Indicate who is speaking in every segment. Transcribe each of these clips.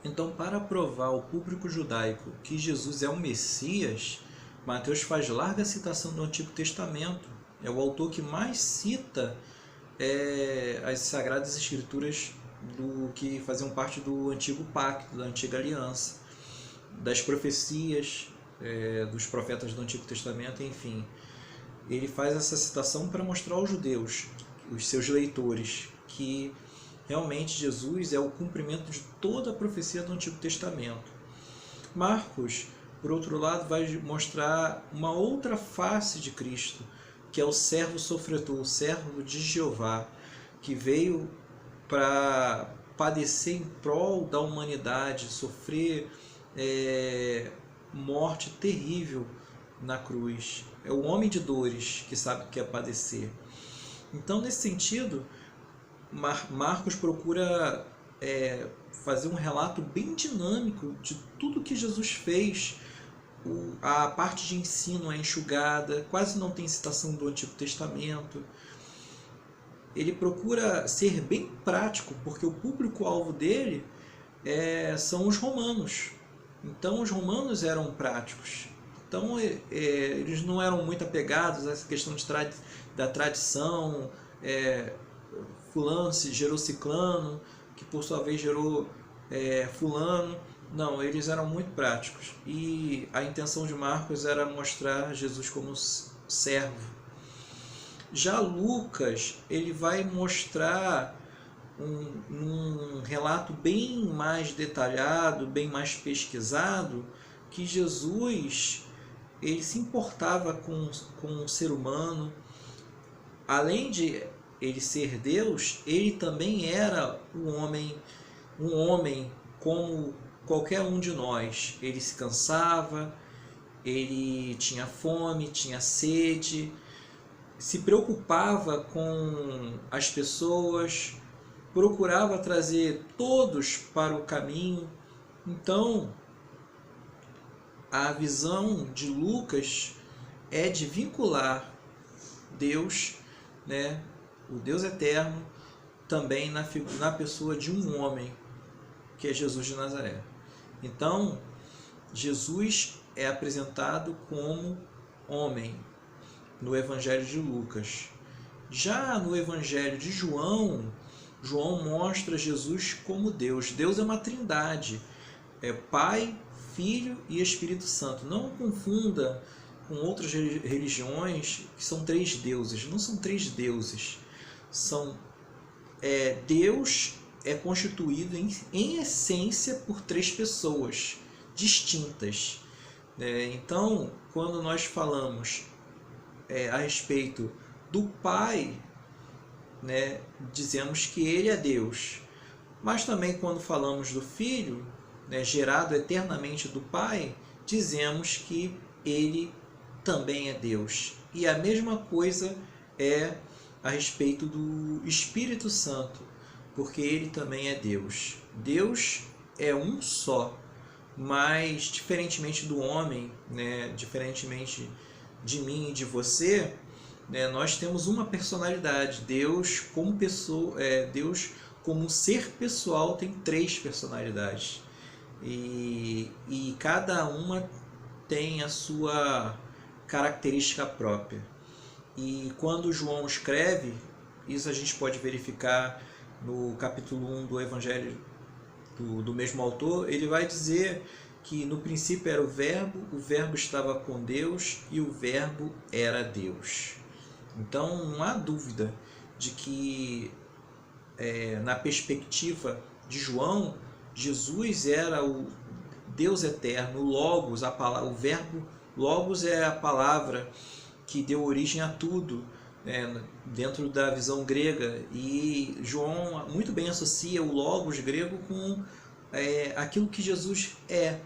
Speaker 1: Então, para provar ao público judaico que Jesus é o Messias, Mateus faz larga citação do Antigo Testamento. É o autor que mais cita as Sagradas Escrituras do que faziam parte do Antigo Pacto, da Antiga Aliança, das profecias dos profetas do Antigo Testamento, enfim. Ele faz essa citação para mostrar aos judeus, os seus leitores, que realmente Jesus é o cumprimento de toda a profecia do Antigo Testamento. Marcos, por outro lado, vai mostrar uma outra face de Cristo, que é o servo sofredor, o servo de Jeová, que veio para padecer em prol da humanidade, sofrer morte terrível na cruz. É o homem de dores que sabe o que é padecer. Então, nesse sentido, Marcos procura fazer um relato bem dinâmico de tudo que Jesus fez. A parte de ensino é enxugada, quase não tem citação do Antigo Testamento. Ele procura ser bem prático, porque o público-alvo dele são os romanos. Então, os romanos eram práticos. Então, eles não eram muito apegados a essa questão da tradição, fulano se gerou ciclano, que por sua vez gerou fulano. Não, eles eram muito práticos. E a intenção de Marcos era mostrar Jesus como servo. Já Lucas, ele vai mostrar um relato bem mais detalhado, bem mais pesquisado, que Jesus ele se importava com o ser humano. Além de ele ser Deus, ele também era um homem como qualquer um de nós. Ele se cansava, ele tinha fome, tinha sede, se preocupava com as pessoas, procurava trazer todos para o caminho. Então, a visão de Lucas é de vincular Deus, né, o Deus eterno, também na pessoa de um homem, que é Jesus de Nazaré. Então, Jesus é apresentado como homem no Evangelho de Lucas. Já no Evangelho de João, João mostra Jesus como Deus. Deus é uma trindade, é Pai, Filho e Espírito Santo. Não confunda com outras religiões que são três deuses. Não são três deuses. Deus é constituído em essência por três pessoas distintas. Então, quando nós falamos a respeito do Pai, né, dizemos que ele é Deus. Mas também quando falamos do Filho, né, gerado eternamente do Pai, dizemos que ele também é Deus. E a mesma coisa é a respeito do Espírito Santo, porque ele também é Deus. Deus é um só, mas diferentemente do homem, né, diferentemente de mim e de você, né, nós temos uma personalidade. Deus como pessoa, Deus como ser pessoal tem três personalidades e cada uma tem a sua característica própria. E quando João escreve, isso a gente pode verificar no capítulo 1 do Evangelho do mesmo autor, ele vai dizer que no princípio era o Verbo estava com Deus e o Verbo era Deus. Então não há dúvida de que na perspectiva de João, Jesus era o Deus eterno, o Logos, o Verbo. Logos é a palavra que deu origem a tudo, dentro da visão grega, e João muito bem associa o Logos grego com aquilo que Jesus é,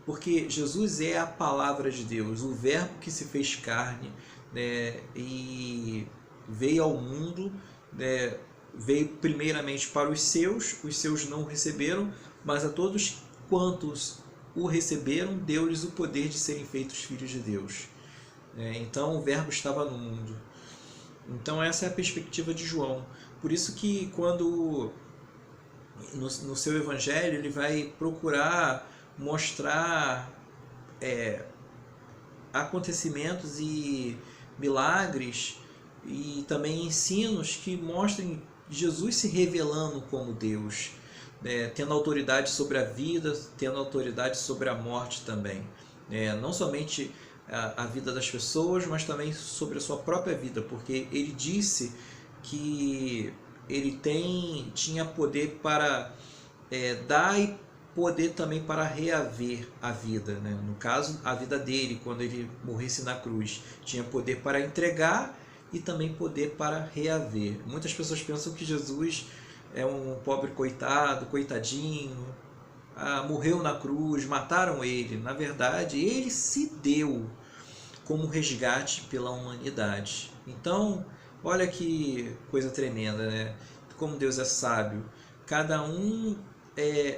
Speaker 1: porque Jesus é a palavra de Deus, o Verbo que se fez carne, né, e veio ao mundo, né, veio primeiramente para os seus não o receberam, mas a todos quantos o receberam, deu-lhes o poder de serem feitos filhos de Deus. Então o Verbo estava no mundo. Então essa é a perspectiva de João. Por isso que quando no seu evangelho, ele vai procurar mostrar acontecimentos e milagres e também ensinos que mostrem Jesus se revelando como Deus, tendo autoridade sobre a vida, tendo autoridade sobre a morte também. Não somente a vida das pessoas, mas também sobre a sua própria vida, porque ele disse que ele tinha poder para dar e poder também para reaver a vida, né? No caso, a vida dele, quando ele morresse na cruz, tinha poder para entregar e também poder para reaver. Muitas pessoas pensam que Jesus é um pobre coitado, coitadinho, morreu na cruz, mataram ele. Na verdade, ele se deu como resgate pela humanidade. Então, olha que coisa tremenda, né? Como Deus é sábio. Cada um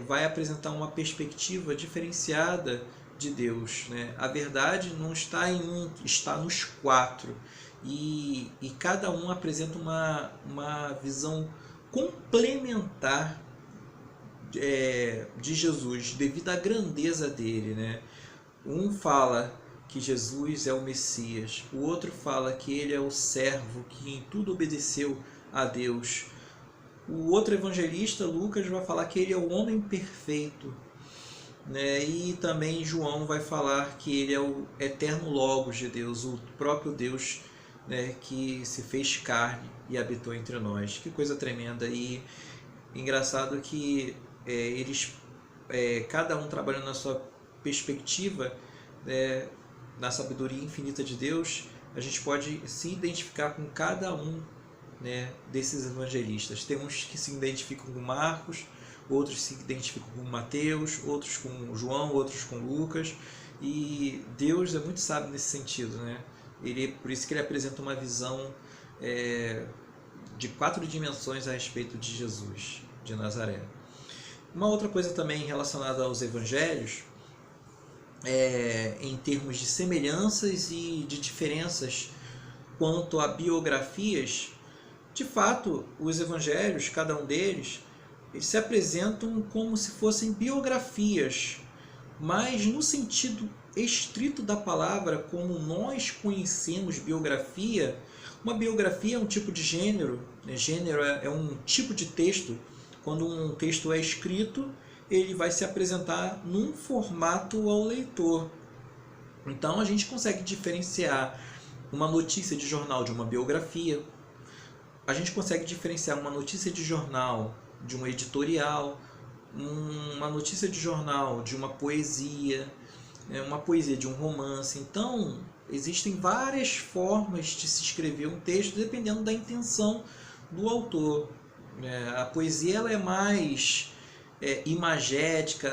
Speaker 1: vai apresentar uma perspectiva diferenciada de Deus, né? A verdade não está em um, está nos quatro. E cada um apresenta uma visão complementar de Jesus, devido à grandeza dele, né? Um fala que Jesus é o Messias, o outro fala que ele é o servo que em tudo obedeceu a Deus. O outro evangelista, Lucas, vai falar que ele é o homem perfeito, né? E também João vai falar que ele é o eterno Logos de Deus, o próprio Deus, né, que se fez carne e habitou entre nós. Que coisa tremenda! E engraçado que eles, cada um trabalhando na sua perspectiva, na sabedoria infinita de Deus, a gente pode se identificar com cada um, né, desses evangelistas. Tem uns que se identificam com Marcos, outros se identificam com Mateus, outros com João, outros com Lucas, e Deus é muito sábio nesse sentido, né? Por isso que ele apresenta uma visão de 4 dimensões a respeito de Jesus de Nazaré. Uma outra coisa também relacionada aos evangelhos, em termos de semelhanças e de diferenças quanto a biografias, de fato, os evangelhos, cada um deles, eles se apresentam como se fossem biografias, mas no sentido estrito da palavra, como nós conhecemos biografia. Uma biografia é um tipo de gênero, né? Gênero é um tipo de texto. Quando um texto é escrito, ele vai se apresentar num formato ao leitor. Então a gente consegue diferenciar uma notícia de jornal de uma biografia. A gente consegue diferenciar uma notícia de jornal de um editorial, uma notícia de jornal de uma poesia de um romance. Então, existem várias formas de se escrever um texto dependendo da intenção do autor. A poesia ela é mais imagética,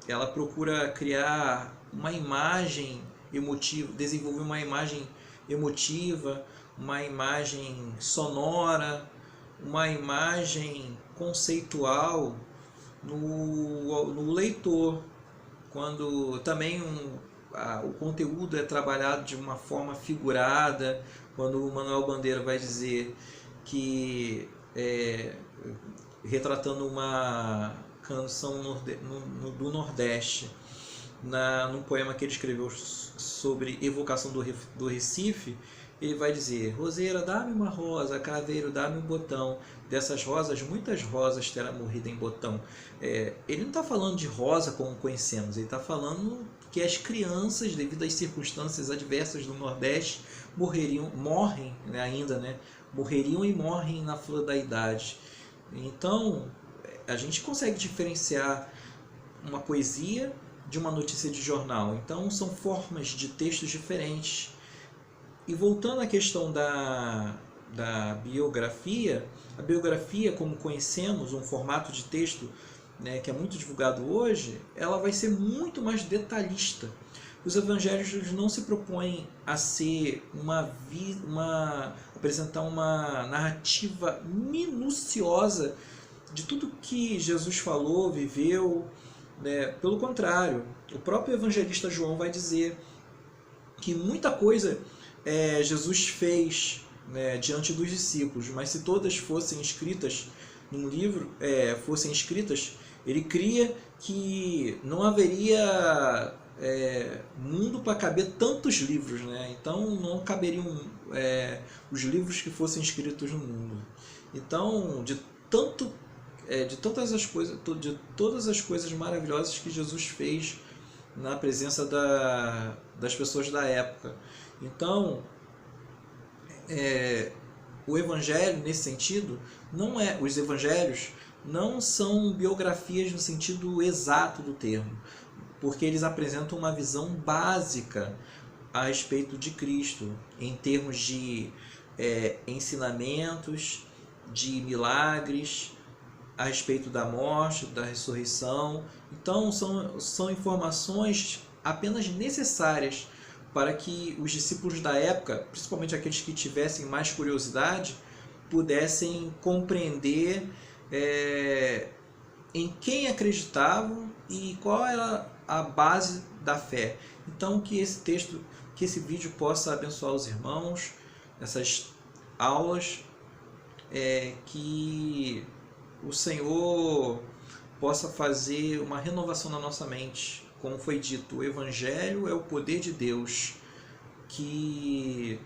Speaker 1: ela procura criar uma imagem emotiva, desenvolver uma imagem emotiva, uma imagem sonora, uma imagem conceitual no leitor. Quando também o conteúdo é trabalhado de uma forma figurada, quando o Manuel Bandeira vai dizer que retratando uma canção do Nordeste, num poema que ele escreveu sobre evocação do Recife, ele vai dizer: roseira, dá-me uma rosa, craveiro, dá-me um botão, dessas rosas, muitas rosas terá morrido em botão. Ele não está falando de rosa como conhecemos, ele está falando que as crianças, devido às circunstâncias adversas do Nordeste, morrem ainda, né? Morreriam e morrem na flor da idade. Então, a gente consegue diferenciar uma poesia de uma notícia de jornal. Então, são formas de textos diferentes. E voltando à questão da biografia, a biografia, como conhecemos, um formato de texto, né, que é muito divulgado hoje, ela vai ser muito mais detalhista. Os evangelhos não se propõem a ser apresentar uma narrativa minuciosa de tudo que Jesus falou, viveu, né? Pelo contrário, o próprio evangelista João vai dizer que muita coisa Jesus fez, né, diante dos discípulos, mas se todas fossem escritas num livro fossem escritas, ele cria que não haveria mundo para caber tantos livros, né? Então não caberiam os livros que fossem escritos no mundo. Então, de todas as coisas maravilhosas que Jesus fez na presença das pessoas da época. Então, o Evangelho, nesse sentido, os Evangelhos não são biografias no sentido exato do termo, porque eles apresentam uma visão básica a respeito de Cristo, em termos de ensinamentos, de milagres, a respeito da morte, da ressurreição. Então, são informações apenas necessárias para que os discípulos da época, principalmente aqueles que tivessem mais curiosidade, pudessem compreender em quem acreditavam e qual era a base da fé. Então, que esse vídeo possa abençoar os irmãos, essas aulas, que o Senhor possa fazer uma renovação na nossa mente. Como foi dito, o Evangelho é o poder de Deus que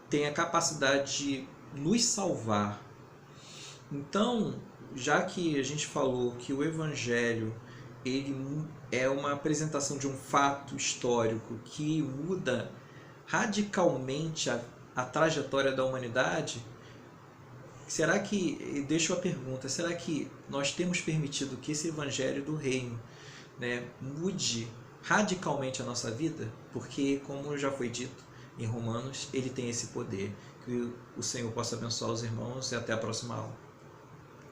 Speaker 1: tem a capacidade de nos salvar. Então, já que a gente falou que o Evangelho ele é uma apresentação de um fato histórico que muda radicalmente a trajetória da humanidade, deixo a pergunta, será que nós temos permitido que esse Evangelho do Reino, mude radicalmente a nossa vida? Porque, como já foi dito em Romanos, ele tem esse poder. Que o Senhor possa abençoar os irmãos e até a próxima aula.